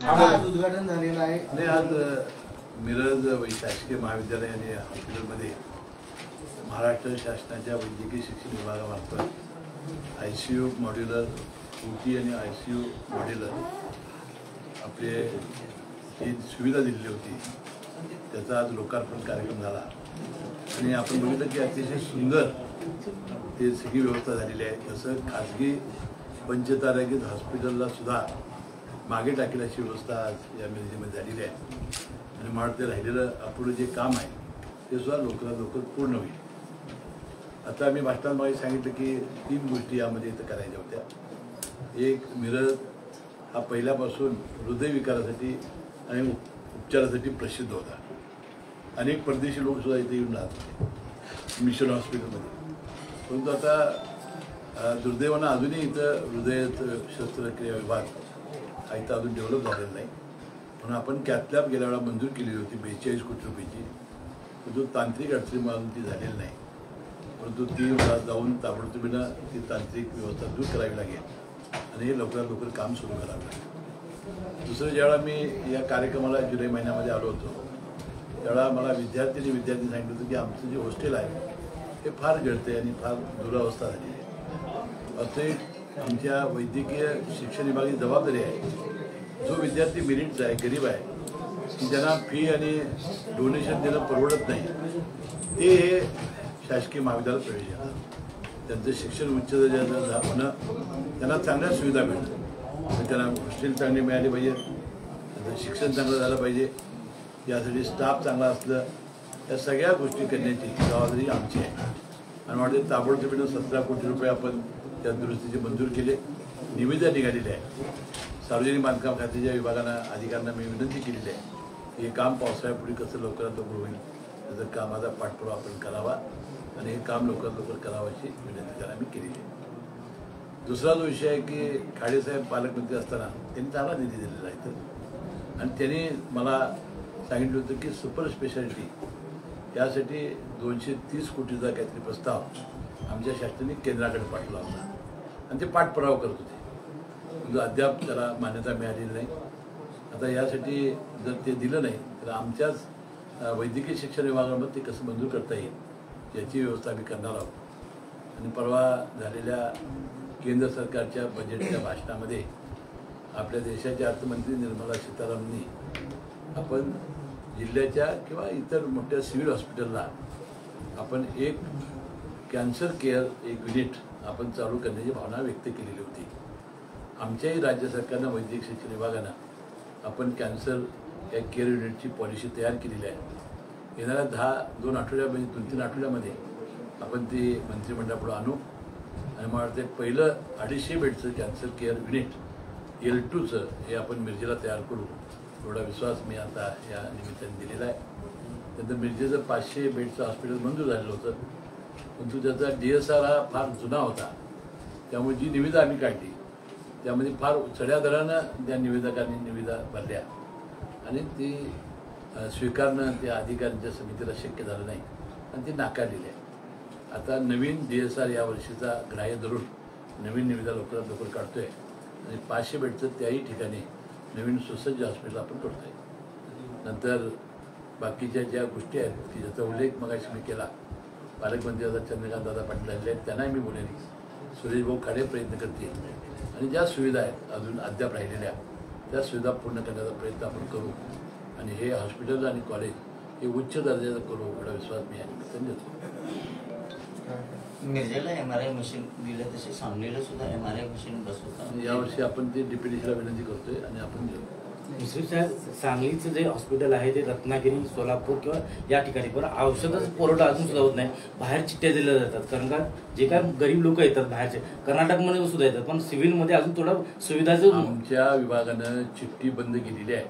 आज उद्घाटन झालेलं आहे आणि आज मिरज शासकीय महाविद्यालय आणि हॉस्पिटलमध्ये महाराष्ट्र शासनाच्या वैद्यकीय शिक्षण विभागामार्फत ICU मॉड्युलर OT आणि ICU मॉड्युलर आपले जी सुविधा दिलेली होती त्याचा आज लोकार्पण कार्यक्रम झाला आणि आपण बघितलं की अतिशय सुंदर ते सगळी व्यवस्था झालेली आहे. तसं खाजगी पंचतारांकित हॉस्पिटलला सुद्धा मागे टाकेल अशी व्यवस्था आज या मिरजेमध्ये झालेली आहे आणि मला ते राहिलेलं अपुरं जे काम आहे ते सुद्धा लवकरात लवकर पूर्ण होईल. आता मी भाषणामध्ये सांगितलं की 3 गोष्टी यामध्ये इथं करायच्या होत्या. एक, मिरज हा पहिल्यापासून हृदयविकारासाठी आणि उपचारासाठी प्रसिद्ध होता. अनेक परदेशी लोकसुद्धा इथे येऊन राहत होते मिशन हॉस्पिटलमध्ये. परंतु आता दुर्दैवानं अजूनही इथं हृदय शस्त्रक्रिया विभाग हा इथं अजून डेव्हलप झालेला नाही. म्हणून आपण कॅथलॅब गेल्या वेळा मंजूर केली होती 42 कोटी रुपयाची. परंतु तांत्रिक अडचणीमुळे अजून ती झालेली नाही. परंतु ती जाऊन ताबडतोबीनं ती तांत्रिक व्यवस्था दूर करावी लागेल आणि हे लवकरात लवकर काम सुरू करावं लागेल. दुसरं, ज्यावेळा मी या कार्यक्रमाला जुलै महिन्यामध्ये आलो होतो त्यावेळा मला विद्यार्थ्यांनी सांगितलं होतं की आमचं जे हॉस्टेल आहे हे फार गळते आणि फार दुरावस्था झाली आहे. असं आमच्या वैद्यकीय शिक्षण विभागाची जबाबदारी आहे. जो विद्यार्थी मेरिटचा आहे, गरीब आहे, की ज्यांना फी आणि डोनेशन देणं परवडत नाही, ते हे शासकीय महाविद्यालयात प्रवेश घेतात. त्यांचं शिक्षण उच्च दर्जाचं होणं, त्यांना चांगल्या सुविधा मिळतात. त्यांना हॉस्टेल चांगली मिळाली पाहिजे, त्यांचं शिक्षण चांगलं झालं पाहिजे, यासाठी स्टाफ चांगला असलं, या सगळ्या गोष्टी करण्याची जबाबदारी आमची आहे. आणि वाटते ताबडतोबीनं 17 कोटी रुपये आपण त्या दुरुस्तीचे मंजूर केले. निविदा निघालेली आहे. सार्वजनिक बांधकाम खात्याच्या विभागांना अधिकाऱ्यांना मी विनंती केलेली आहे की हे काम पावसाळ्यापूर्वी कसं लवकरात लवकर होईल त्याचं कामाचा पाठपुरावा आपण करावा आणि हे काम लवकरात लवकर करावं अशी विनंती त्यांना मी केलेली आहे. दुसरा जो विषय आहे की खाडेसाहेब पालकमंत्री असताना त्यांनी चांगला निधी दिलेला आहे तर, आणि त्यांनी मला सांगितलं होतं की सुपर स्पेशालिटी यासाठी 230 कोटीचा काहीतरी प्रस्ताव आमच्या शासनाने केंद्राकडे पाठवला होता आणि ते पाठपुरावा करत होते. म्हणजे अद्याप त्याला मान्यता मिळालेली नाही. आता यासाठी जर ते दिलं नाही तर आमच्याच वैद्यकीय शिक्षण विभागामध्ये ते कसं मंजूर करता येईल याची व्यवस्था आम्ही करणार आहोत. आणि परवा झालेल्या केंद्र सरकारच्या बजेटच्या भाषणामध्ये आपल्या देशाचे अर्थमंत्री निर्मला सीतारामननी आपण जिल्ह्याच्या किंवा इतर मोठ्या सिव्हिल हॉस्पिटलला आपण एक कॅन्सर केअर युनिट आपण चालू करण्याची भावना व्यक्त केलेली होती. आमच्याही राज्य सरकारनं वैद्यकीय शिक्षण विभागानं आपण कॅन्सर या केअर युनिटची पॉलिसी तयार केलेली आहे. येणाऱ्या 2 आठवड्यामध्ये 2-3 आठवड्यामध्ये आपण ती मंत्रिमंडळापुढे आणू आणि मला वाटतं पहिलं 250 बेडचं कॅन्सर केअर युनिट L2चं हे आपण मिरजेला तयार करू एवढा विश्वास मी आता या निमित्ताने दिलेला आहे. नंतर मिरजेचं 500 बेडचं हॉस्पिटल मंजूर झालेलं होतं, परंतु त्याचा DSR हा फार जुना होता. त्यामुळे जी निविदा आम्ही काढली त्यामध्ये फार चढ्या दरानं त्या निवेदकांनी निविदा भरल्या आणि ती स्वीकारणं त्या अधिकाऱ्यांच्या समितीला शक्य झालं नाही आणि ती नाकारलेली आहे. आता नवीन DSR या वर्षीचा ग्राह्य धरून नवीन निविदा लवकरात लवकर काढतो आहे आणि 500 बेडचं त्याही ठिकाणी नवीन सुसज्ज हॉस्पिटल आपण करतो आहे. नंतर बाकीच्या ज्या गोष्टी आहेत की ज्याचा उल्लेख मगाशी मी केला, पालकमंत्री आता चंद्रकांत दादा पाटील झालेले आहेत, त्यांनाही मी बोलेन. सुरेश भाऊ खाडे प्रयत्न करतील आणि ज्या सुविधा आहेत अजून अद्याप राहिलेल्या त्या सुविधा पूर्ण करण्याचा प्रयत्न आपण करू आणि हे हॉस्पिटल आणि कॉलेज हे उच्च दर्जाचं करू एवढा विश्वास मी या निमित्ताने देतो. मिरजेला MRI मशीन दिलं तसे सांगलीला सुद्धा MRI मशीन बसवतात. यावर्षी आपण ते DPDCला विनंती करतोय आणि आपण देऊ. साहेब, सांगलीचं जे हॉस्पिटल आहे ते रत्नागिरी, सोलापूर किंवा या ठिकाणी पण औषधाचा पुरवठा अजून सुद्धा होत नाही. बाहेर चिठ्ठ्या दिल्या जातात कारण का जे काय गरीब लोक येतात बाहेरचे कर्नाटकमध्ये सुद्धा येतात, पण सिव्हिलमध्ये अजून थोडा सुविधाचं आमच्या विभागानं चिठ्ठी बंद केलेली आहे.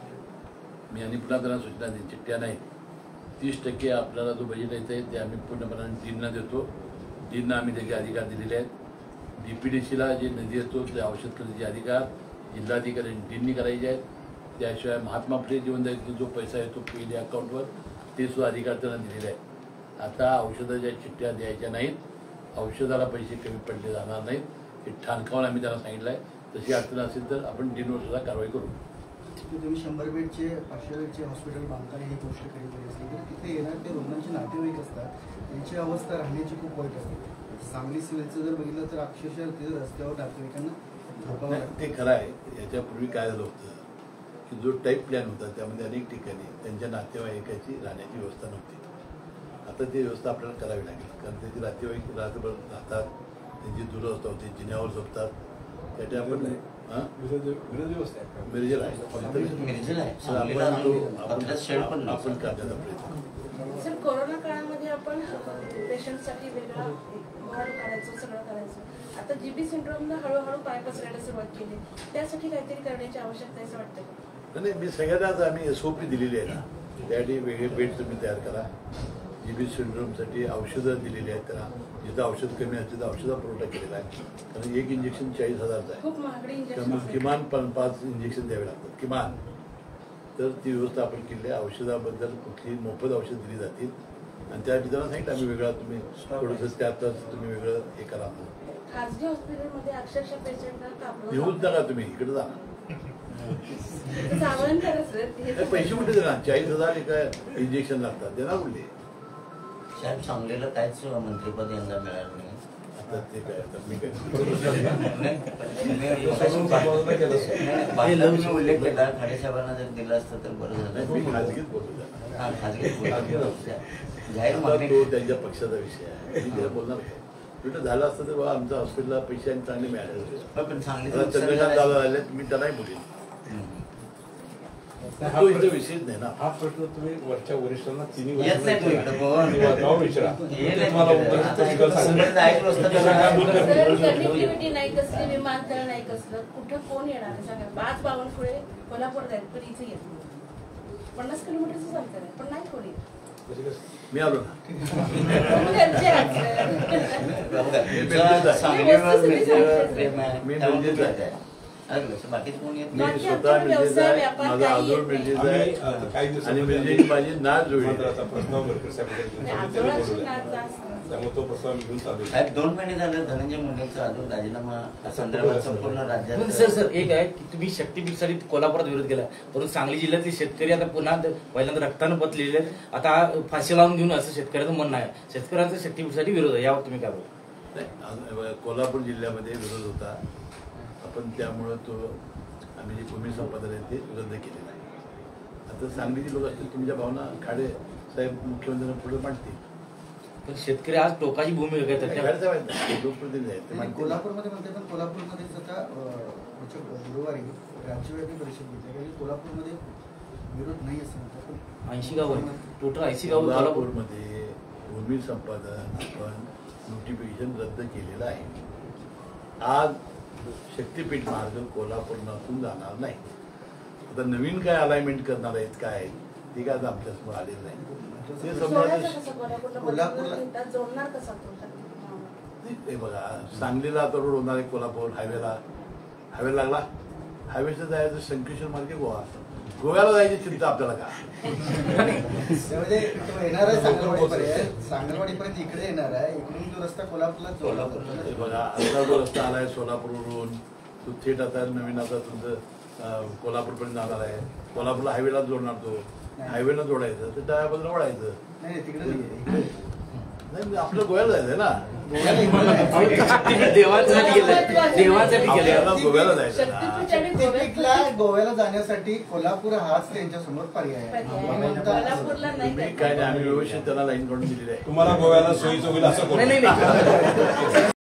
मी आणि पुन्हा त्यांना सूचना दिली, चिठ्ठ्या नाही. 30% आपल्याला जो बजेट येतं आहे ते आम्ही पूर्णपणे डीनना देतो. डीनना आम्ही त्याचे अधिकार दिलेले आहेत. DPDCला जे निधी येतो ते औषध खरेदीचे अधिकार जिल्हाधिकाऱ्यांनी डीननी करायचे आहेत. त्याशिवाय महात्मा फुले जीवनदायित्व जो पैसा येतो पहिले अकाउंटवर ते सुद्धा अधिकार त्यांना दिलेले आहेत. आता औषधाच्या चिठ्ठ्या द्यायच्या नाहीत, औषधाला पैसे कमी पडले जाणार नाहीत हे ठाणकावून आम्ही त्यांना सांगितलं आहे. तशी अडचण असेल तर आपण डीनवर सुद्धा कारवाई करू. की तुम्ही 100 बेडचे 500 बेडचे हॉस्पिटल बांधताना ही गोष्ट करीत असली तर तिथे येणार ते रुग्णांचे नातेवाईक असतात, त्यांची अवस्था राहण्याची खूप वाईट असते. सांगली सिव्हिलचं जर बघितलं तर अक्षरशः तिथे रस्त्यावर नातेवाईकांना झोपावं नाही, लागतं. ते खरं आहे. याच्यापूर्वी काय झालं होतं की जो टाईप प्लॅन होता त्यामध्ये अनेक ठिकाणी त्यांच्या नातेवाईकाची राहण्याची व्यवस्था नव्हती. आता ती व्यवस्था आपल्याला करावी लागेल, कारण त्याची नातेवाईक रात्रभर राहतात, त्यांची दुरवस्था होती, जिन्यावर झोपतात. त्याच्या आपण मिरजेल आहे मिरजेला आहे. तर सांगलीला आपण आपल्याला शेड पण नाही. आपण करण्याचा प्रयत्न. सर, कोरोना काळामध्ये आपण पेशंटसाठी वेगळा वॉर्ड करायचो, सगळं करायचं. आता जीबी सिंड्रोमनं हळूहळू पाय पसरायला सुरुवात केली, त्यासाठी काहीतरी करण्याची आवश्यकता आहे असं वाटतं का? नाही, मी सगळ्यांनाच आम्ही SOP दिलेली आहे ना, त्यासाठी वेगळे बेड तुम्ही तयार करा. जीबी सिंड्रोमसाठी औषधं दिलेली आहेत त्याला, जिथं औषध कमी असते तर औषधा पुरवठा केलेला आहे. कारण एक इंजेक्शन 40,000चं आहे, खूप महागडी त्यामुळे इंजेक्शन. किमान 5 इंजेक्शन द्यावे लागतात किमान. तर ती व्यवस्था आपण केली आहे. औषधाबद्दल कुठलीही मोफत औषध दिली जातील आणि त्या विधानात सांगितलं आम्ही वेगळा तुम्ही थोडंसं त्यात तुम्ही वेगळं हे करा. खाजगी हॉस्पिटलमध्ये अक्षरशः पेशंटला कापलं येऊच नका तुम्ही, इकडे जा. सावरण करा सर. हे पैसे कुठे देणार? 40,000 एका इंजेक्शन लागतात, देणार कुठले? साहेब, सांगलीला काहीच मंत्रिपद यंदा मिळालं नाही. आता ते काय आता मी काय तुम्ही उल्लेख केला, खाडेसाहेबांना जर दिला असतं तर बरं झालं. मी खाजगीत बोलतो त्याला. हा, खाजगीत बोला. जाहीर आता मागणी तो त्यांच्या पक्षाचा विषय आहे, मी त्याला बोलणार नाही. कुठं झालं असतं तर बाबा आमच्या हॉस्पिटलला पैसे आणि चांगले मिळाले होते. पण सांगलीचं आता नुकसान चंद्रकांत झालं. दादा आले, मी त्यालाही बोलेन. हम्म. तो इथं विषयच नाही ना. हा प्रश्न तुम्ही वरच्या वरिष्ठांना तिन्ही येत नाही तू इकडं पवन. जाऊन विचारा. हे ते नाही तुम्हाला तिकडं. उत्तर आता legal सांगतील. सुंदर ऐकलं असतं तर सर, कनेक्टिव्हिटी नाही कसली, विमानतळ नाही कसलं, कुठं कोण येणार आहे सांगा. 5-52 पुढे कोल्हापूर जाईल, पण इथे येत नाही. 50 किलोमीटरचं अंतर आहे, पण नाही कोणी. मी आलो ना. तुम्ही घरचे आहात, सर. सांगलीवर मिरजेवर प्रेम आहे. मी त्यामुळे मिरजेचा तू आहे. करताय. ऐकलं असं बाकीच कोणी येत मी नाही. बाकी स्वतः आमच्याकडे मिरजेचा व्यवसाय, आहे, व्यापार माझा काही आजोळ येत नाही. मिरजेचा आहे आम्ही काही आणि दिवसांमध्ये मिरजेची माझी नाच जोडली मात्र आहे. आता प्रस्ताव वरकर साहेब त्यांनी बोलवला आहे. त्यामुळे तो प्रस्ताव मी घेऊन चालू आहे. साहेब, 2 महिने झाले धनंजय मुंडेंचा अजून राजीनामा संदर्भात संपूर्ण राज्यात पण सर एक आहे की तुम्ही शक्तीपीठसाठी कोल्हापुरात विरोध केला, परंतु सांगली जिल्ह्यातले शेतकरी आता पुन्हा पहिल्यांदा रक्तानं बदलेले आहेत. आता फाशी लावून घेऊन असं शेतकऱ्याचं म्हणणं आहे. शेतकऱ्यांचा शक्तीपीठसाठी विरोध आहे, यावर तुम्ही काय बोलता? नाही, कोल्हापूर जिल्ह्यामध्ये विरोध होता. आपण त्यामुळं तो आम्ही जे भूमी संपादन आहे ते रद्द केलेलं आहे. आता सांगलीची लोक असतील, तुमच्या भावना खाडे साहेब मुख्यमंत्र्यांना पुढे मांडतील. पण शेतकरी आज टोकाची भूमिका घेतात. खाडे साहेब आहेत ना, ते लोकप्रतिनिधी आहेत, ते नाही, मांडतील. कोल्हापूरमध्ये म्हणते, पण कोल्हापूरमध्येच आता गुरुवारी राज्यव्यापी परिषद घेतली, कारण कोल्हापूरमध्ये विरोध नाही असं म्हणतात. पण 80 गाव टोटल 80 गाव कोल्हापूर. कोल्हापूरमध्ये भूमी संपादन आपण नोटिफिकेशन रद्द केलेलं आहे. आज शक्तीपीठ मार्ग कोल्हापूरमधून जाणार नाही. आता नवीन काय अलाइनमेंट करणार आहेत काय, ते काय आता आमच्यासमोर आलेलं नाही. ते सोडायचं समजा कसं कोल्हापूरला? कोल्हापूरला- जोडणार कसा तो? ते बघा, सांगलीला आता रोड होणार आहे, कोल्हापूर हायवे लागला. हायवेचं जायचं संकेश्वर मार्गे गोव्याला जायची चिंता आपल्याला का? त्यामध्ये तो येणार आहे सांगलवाडीपर्यंत, सांगलवाडीपर्यंत इकडे येणार आहे, इकडून जो रस्ता कोल्हापूरला कोल्हापूरला हे बघा, आता जो रस्ता आलाय सोलापूरवरून तो थेट आता नवीन आता तुमचं कोल्हापूरपर्यंत जाणार आहे. कोल्हापूरला हायवेला जोडणार, तो हायवेला जोडायचं तर डाव्या बाजूला वळायचं. नाही तिकडे नाही. नाही, आपलं गोव्याला जायचंय ना. देवांसाठी केलं, देवांसाठी केलं. आपल्याला गोव्याला जायचं ना. शक्तीपीठ आणि शक्तीपीठला गोव्याला जाण्यासाठी कोल्हापूर हाच त्यांच्या समोर पर्याय आहे. कोल्हापूरला नाही तुम्ही काय नाही, आम्ही व्यवस्थित त्याला लाईन काढून दिलेली आहे. तुम्हाला गोव्याला सोयीचं होईल असं करू. नाही